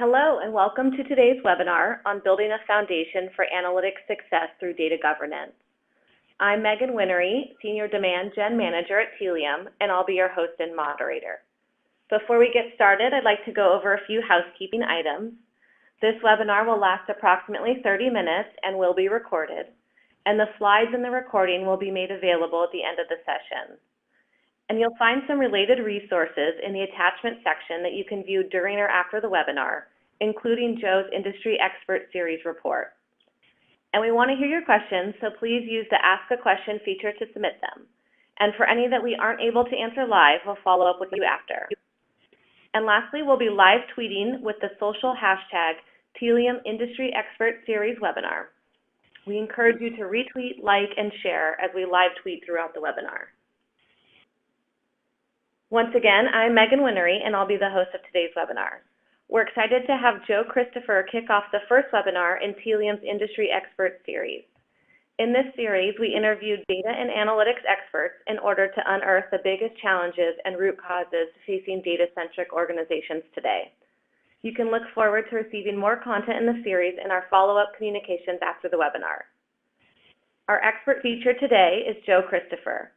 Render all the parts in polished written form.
Hello and welcome to today's webinar on building a foundation for analytics success through data governance. I'm Megan Winnery, Senior Demand Gen Manager at Telium, and I'll be your host and moderator. Before we get started, I'd like to go over a few housekeeping items. This webinar will last approximately 30 minutes and will be recorded, and the slides in the recording will be made available at the end of the session. And you'll find some related resources in the attachment section that you can view during or after the webinar, including Joe's Industry Expert Series report. And we want to hear your questions, so please use the Ask a Question feature to submit them. And for any that we aren't able to answer live, we'll follow up with you after. And lastly, we'll be live tweeting with the social hashtag Telium Industry Expert Series webinar. We encourage you to retweet, like, and share as we live tweet throughout the webinar. Once again, I'm Megan Winnery, and I'll be the host of today's webinar. We're excited to have Joe Christopher kick off the first webinar in Telium's Industry Expert Series. In this series, we interviewed data and analytics experts in order to unearth the biggest challenges and root causes facing data-centric organizations today. You can look forward to receiving more content in the series in our follow-up communications after the webinar. Our expert feature today is Joe Christopher.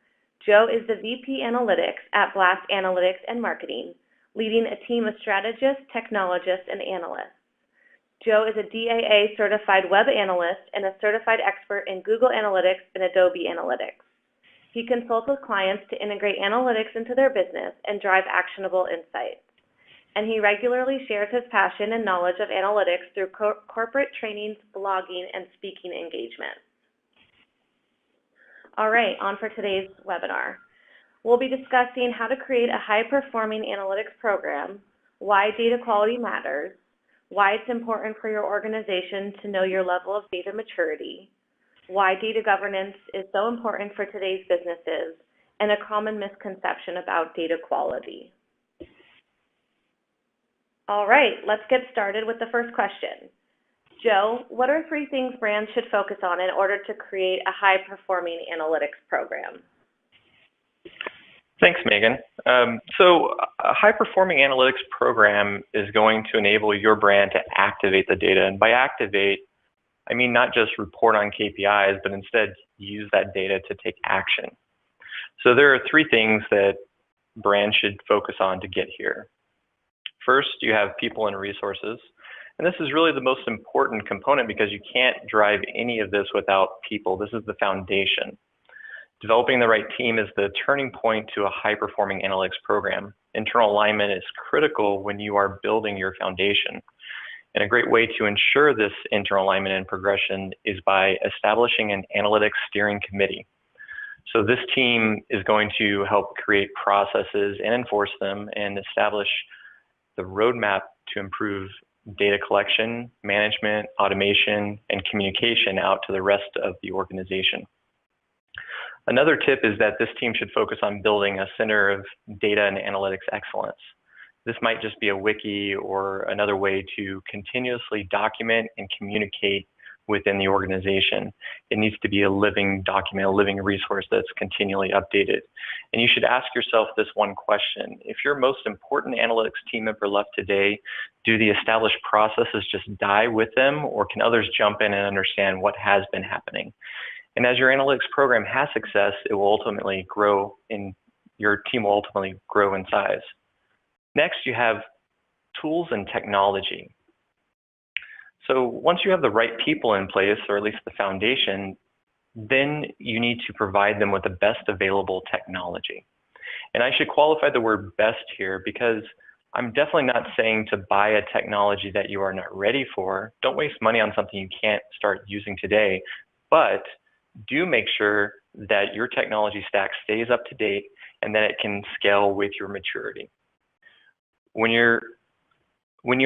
Joe is the VP Analytics at Blast Analytics and Marketing, leading a team of strategists, technologists, and analysts. Joe is a DAA certified web analyst and a certified expert in Google Analytics and Adobe Analytics. He consults with clients to integrate analytics into their business and drive actionable insights. And he regularly shares his passion and knowledge of analytics through corporate trainings, blogging, and speaking engagements. All right, on for today's webinar. We'll be discussing how to create a high-performing analytics program, why data quality matters, why it's important for your organization to know your level of data maturity, why data governance is so important for today's businesses, and a common misconception about data quality. All right, let's get started with the first question. Joe, what are 3 things brands should focus on in order to create a high-performing analytics program? Thanks, Megan. So a high-performing analytics program is going to enable your brand to activate the data. And by activate, I mean not just report on KPIs, but instead use that data to take action. So there are 3 things that brands should focus on to get here. First, you have people and resources. And this is really the most important component because you can't drive any of this without people. This is the foundation. Developing the right team is the turning point to a high-performing analytics program. Internal alignment is critical when you are building your foundation. And a great way to ensure this internal alignment and progression is by establishing an analytics steering committee. So this team is going to help create processes and enforce them and establish the roadmap to improve data collection, management, automation, and communication out to the rest of the organization. Another tip is that this team should focus on building a center of data and analytics excellence. This might just be a wiki or another way to continuously document and communicate within the organization. It needs to be a living document, a living resource that's continually updated. And you should ask yourself this one question. If your most important analytics team member left today, do the established processes just die with them, or can others jump in and understand what has been happening? And as your analytics program has success, it will ultimately grow in, your team will ultimately grow in size. Next, you have tools and technology. So once you have the right people in place, or at least the foundation, then you need to provide them with the best available technology. And I should qualify the word best here because I'm definitely not saying to buy a technology that you are not ready for. Don't waste money on something you can't start using today, but do make sure that your technology stack stays up to date and that it can scale with your maturity. When you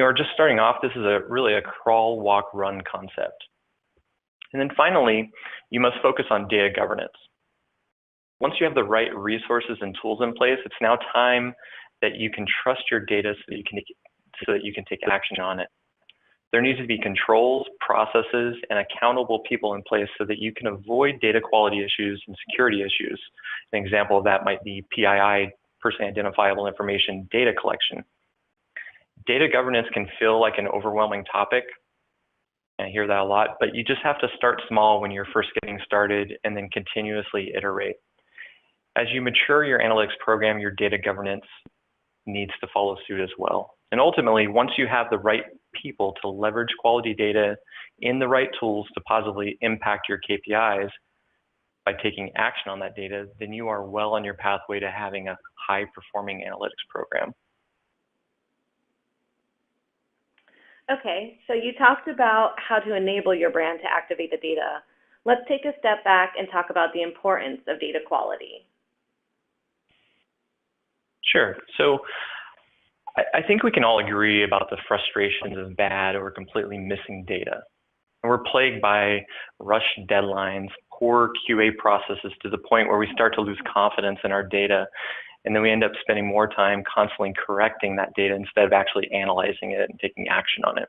are just starting off, this is really a crawl, walk, run concept. And then finally, you must focus on data governance. Once you have the right resources and tools in place, it's now time that you can trust your data so that you can take action on it. There needs to be controls, processes, and accountable people in place so that you can avoid data quality issues and security issues. An example of that might be PII, personally identifiable information data collection. Data governance can feel like an overwhelming topic. I hear that a lot, but you just have to start small when you're first getting started and then continuously iterate. As you mature your analytics program, your data governance needs to follow suit as well. And ultimately, once you have the right people to leverage quality data in the right tools to positively impact your KPIs by taking action on that data, then you are well on your pathway to having a high-performing analytics program. Okay, so you talked about how to enable your brand to activate the data. Let's take a step back and talk about the importance of data quality. Sure. So I think we can all agree about the frustrations of bad or completely missing data. And we're plagued by rushed deadlines, poor QA processes to the point where we start to lose confidence in our data. And then we end up spending more time constantly correcting that data instead of actually analyzing it and taking action on it.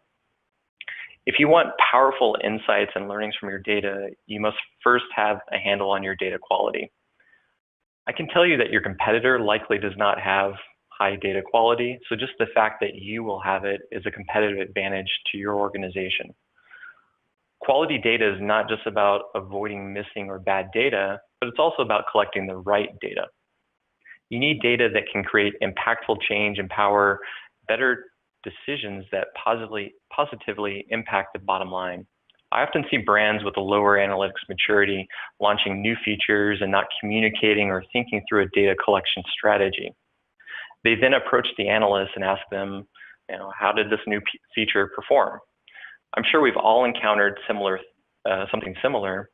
If you want powerful insights and learnings from your data, you must first have a handle on your data quality. I can tell you that your competitor likely does not have high data quality, so just the fact that you will have it is a competitive advantage to your organization. Quality data is not just about avoiding missing or bad data, but it's also about collecting the right data. You need data that can create impactful change and power better decisions that positively impact the bottom line. I often see brands with a lower analytics maturity launching new features and not communicating or thinking through a data collection strategy. They then approach the analysts and ask them, how did this new feature perform? I'm sure we've all encountered something similar,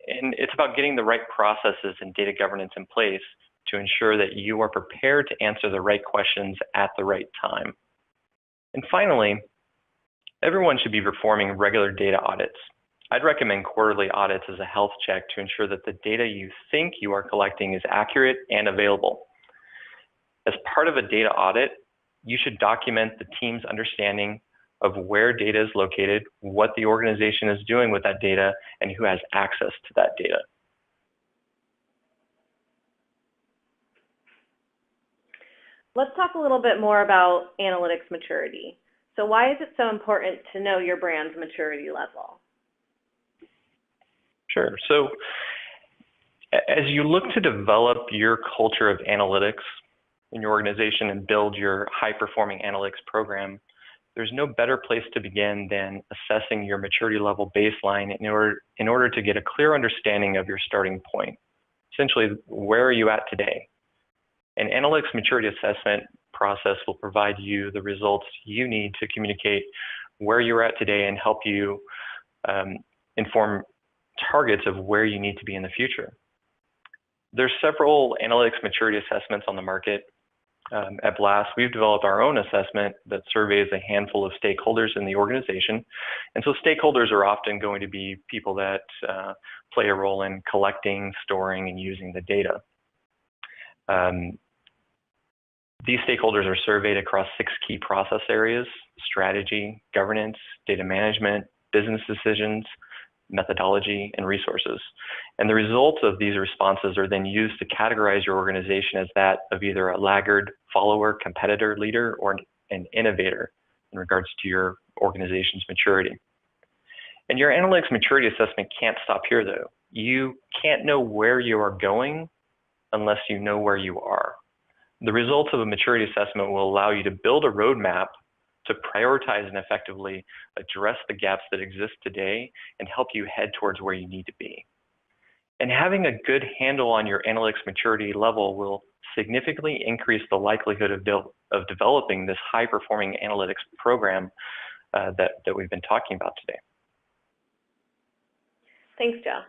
and it's about getting the right processes and data governance in place to ensure that you are prepared to answer the right questions at the right time. And finally, everyone should be performing regular data audits. I'd recommend quarterly audits as a health check to ensure that the data you think you are collecting is accurate and available. As part of a data audit, you should document the team's understanding of where data is located, what the organization is doing with that data, and who has access to that data. Let's talk a little bit more about analytics maturity. So why is it so important to know your brand's maturity level? Sure. So as you look to develop your culture of analytics in your organization and build your high-performing analytics program, there's no better place to begin than assessing your maturity level baseline in order to get a clear understanding of your starting point. Essentially, where are you at today? An analytics maturity assessment process will provide you the results you need to communicate where you're at today and help you inform targets of where you need to be in the future. There's several analytics maturity assessments on the market. At Blast, we've developed our own assessment that surveys a handful of stakeholders in the organization. And so stakeholders are often going to be people that play a role in collecting, storing, and using the data. These stakeholders are surveyed across 6 key process areas: strategy, governance, data management, business decisions, methodology, and resources. And the results of these responses are then used to categorize your organization as that of either a laggard, follower, competitor, leader, or an innovator in regards to your organization's maturity. And your analytics maturity assessment can't stop here, though. You can't know where you are going unless you know where you are. The results of a maturity assessment will allow you to build a roadmap to prioritize and effectively address the gaps that exist today and help you head towards where you need to be. And having a good handle on your analytics maturity level will significantly increase the likelihood of developing this high-performing analytics program that we've been talking about today. Thanks, Joe.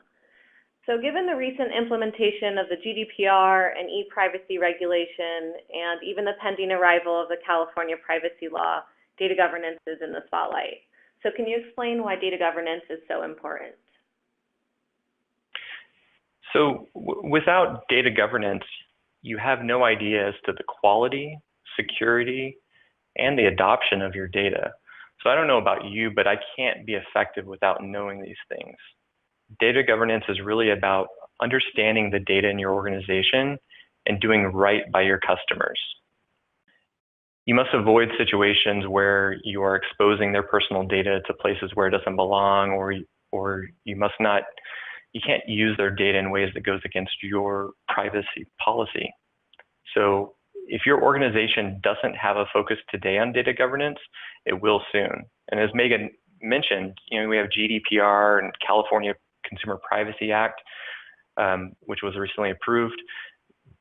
So given the recent implementation of the GDPR and e-privacy regulation and even the pending arrival of the California privacy law, data governance is in the spotlight. So can you explain why data governance is so important? So without data governance, you have no idea as to the quality, security, and the adoption of your data. So I don't know about you, but I can't be effective without knowing these things. Data governance is really about understanding the data in your organization and doing right by your customers. You must avoid situations where you are exposing their personal data to places where it doesn't belong, or you can't use their data in ways that goes against your privacy policy. So if your organization doesn't have a focus today on data governance, it will soon. And as Megan mentioned, we have GDPR and California Consumer Privacy Act, which was recently approved.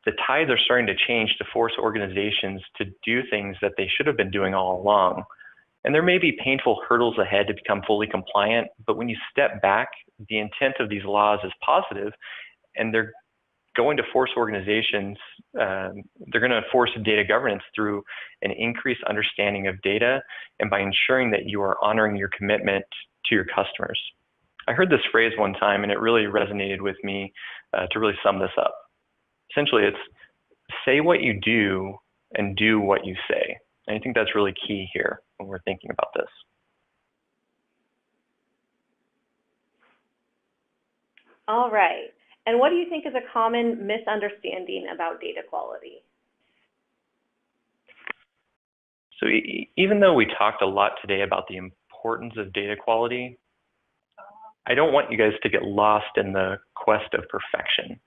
The tides are starting to change to force organizations to do things that they should have been doing all along. And there may be painful hurdles ahead to become fully compliant, but when you step back, the intent of these laws is positive, and they're going to force organizations, they're going to force data governance through an increased understanding of data and by ensuring that you are honoring your commitment to your customers. I heard this phrase one time and it really resonated with me to really sum this up. Essentially, it's say what you do and do what you say. And I think that's really key here when we're thinking about this. All right. And what do you think is a common misunderstanding about data quality? So even though we talked a lot today about the importance of data quality, I don't want you guys to get lost in the quest of perfection.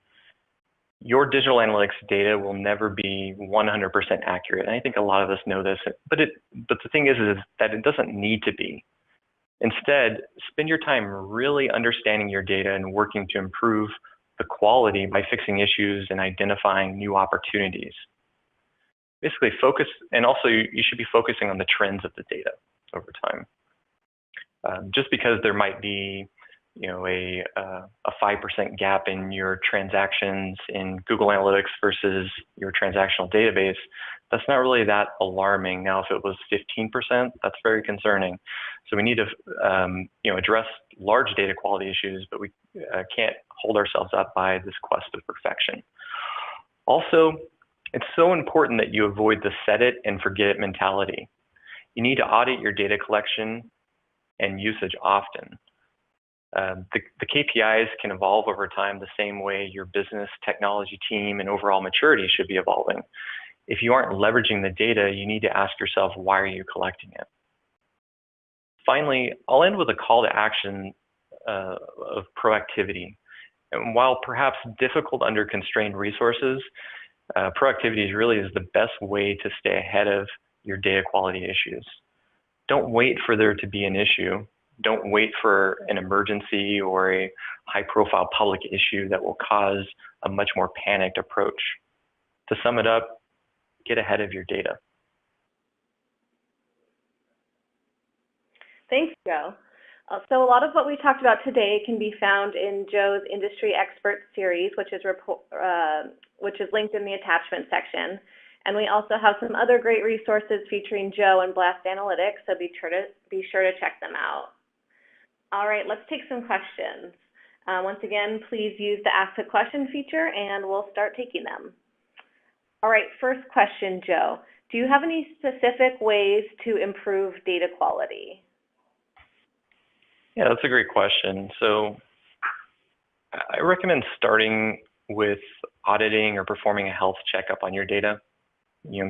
Your digital analytics data will never be 100% accurate. And I think a lot of us know this, but the thing is that it doesn't need to be. Instead, spend your time really understanding your data and working to improve the quality by fixing issues and identifying new opportunities. Basically focus, and also you should be focusing on the trends of the data over time. Just because there might be a 5% gap in your transactions in Google Analytics versus your transactional database, that's not really that alarming. Now, if it was 15%, that's very concerning. So we need to address large data quality issues, but we can't hold ourselves up by this quest of perfection. Also, it's so important that you avoid the set it and forget it mentality. You need to audit your data collection and usage often. The KPIs can evolve over time the same way your business, technology team, and overall maturity should be evolving. If you aren't leveraging the data, you need to ask yourself, why are you collecting it? Finally, I'll end with a call to action of proactivity. And while perhaps difficult under constrained resources, proactivity really is the best way to stay ahead of your data quality issues. Don't wait for there to be an issue. Don't wait for an emergency or a high-profile public issue that will cause a much more panicked approach. To sum it up, get ahead of your data. Thanks, Joe. So a lot of what we talked about today can be found in Joe's Industry Expert series, which is linked in the attachment section. And we also have some other great resources featuring Joe and Blast Analytics, so be sure to check them out. All right, let's take some questions. Once again, please use the Ask a Question feature and we'll start taking them. All right, first question, Joe. Do you have any specific ways to improve data quality? Yeah, that's a great question. So I recommend starting with auditing or performing a health checkup on your data.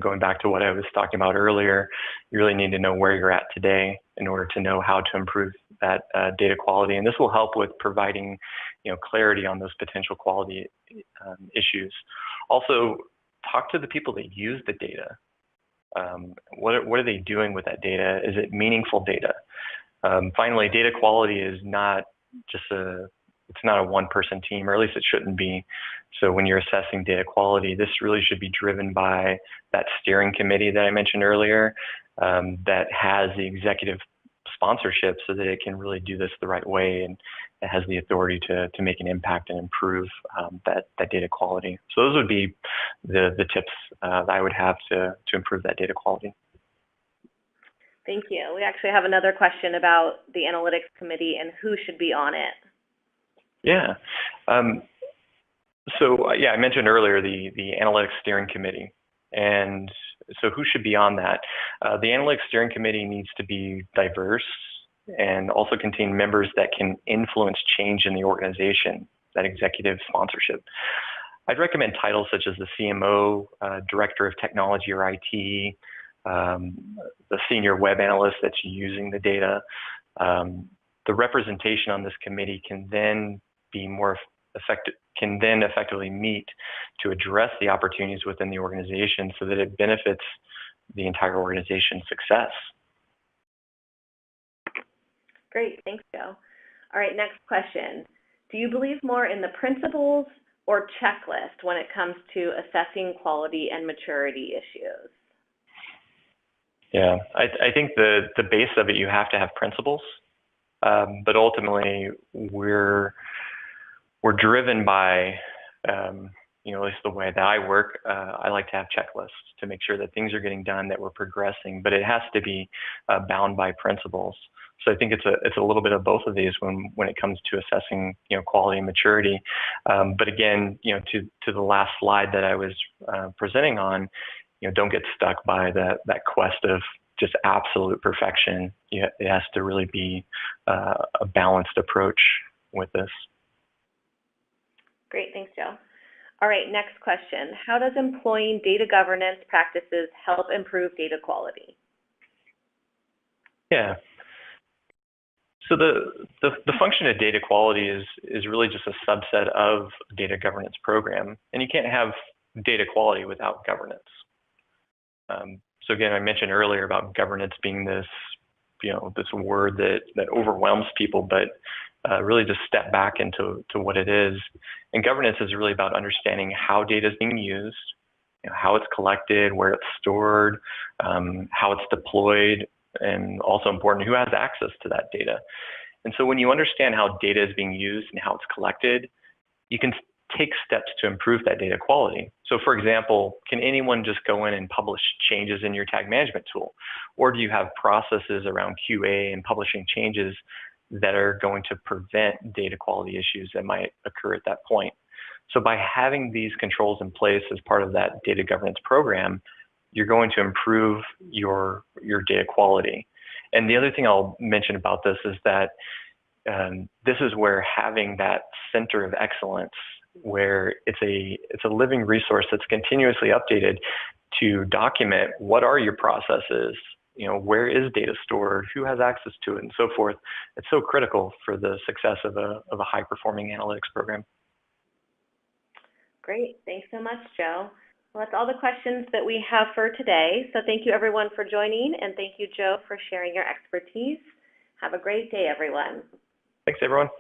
Going back to what I was talking about earlier, you really need to know where you're at today in order to know how to improve that data quality. And this will help with providing, clarity on those potential quality issues. Also, talk to the people that use the data. What are they doing with that data? Is it meaningful data? Finally, data quality is not just it's not a one-person team, or at least it shouldn't be. So when you're assessing data quality, this really should be driven by that steering committee that I mentioned earlier, that has the executive sponsorship so that it can really do this the right way, and it has the authority to make an impact and improve that data quality. So those would be the tips that I would have to improve that data quality. Thank you. We actually have another question about the analytics committee and who should be on it. Yeah. I mentioned earlier the analytics steering committee. And so who should be on that? The analytics steering committee needs to be diverse and also contain members that can influence change in the organization, that executive sponsorship. I'd recommend titles such as the CMO, Director of Technology or IT, the senior web analyst that's using the data. The representation on this committee can then be more effective, can then effectively meet to address the opportunities within the organization so that it benefits the entire organization's success. Great, thanks, Joe. All right, next question. Do you believe more in the principles or checklist when it comes to assessing quality and maturity issues? Yeah, I think the base of it, you have to have principles, but ultimately we're driven by, at least the way that I work, I like to have checklists to make sure that things are getting done, that we're progressing, but it has to be bound by principles. So I think it's a little bit of both of these when it comes to assessing, quality and maturity. But again, to the last slide that I was presenting on, don't get stuck by that quest of just absolute perfection. It has to really be a balanced approach with this. Great, thanks, Joe. All right, next question. How does employing data governance practices help improve data quality? Yeah. So the function of data quality is really just a subset of data governance program, and you can't have data quality without governance. So again, I mentioned earlier about governance being this, this word that overwhelms people, but really just step back into what it is. And governance is really about understanding how data is being used, how it's collected, where it's stored, how it's deployed, and also important, who has access to that data. And so when you understand how data is being used and how it's collected, you can take steps to improve that data quality. So for example, can anyone just go in and publish changes in your tag management tool? Or do you have processes around QA and publishing changes that are going to prevent data quality issues that might occur at that point? So by having these controls in place as part of that data governance program, you're going to improve your data quality. And the other thing I'll mention about this is that this is where having that center of excellence, where it's a living resource that's continuously updated to document what are your processes, where is data stored, who has access to it, and so forth. It's so critical for the success of a high-performing analytics program. Great, thanks so much, Joe. Well, that's all the questions that we have for today. So thank you everyone for joining, and thank you, Joe, for sharing your expertise. Have a great day, everyone. Thanks, everyone.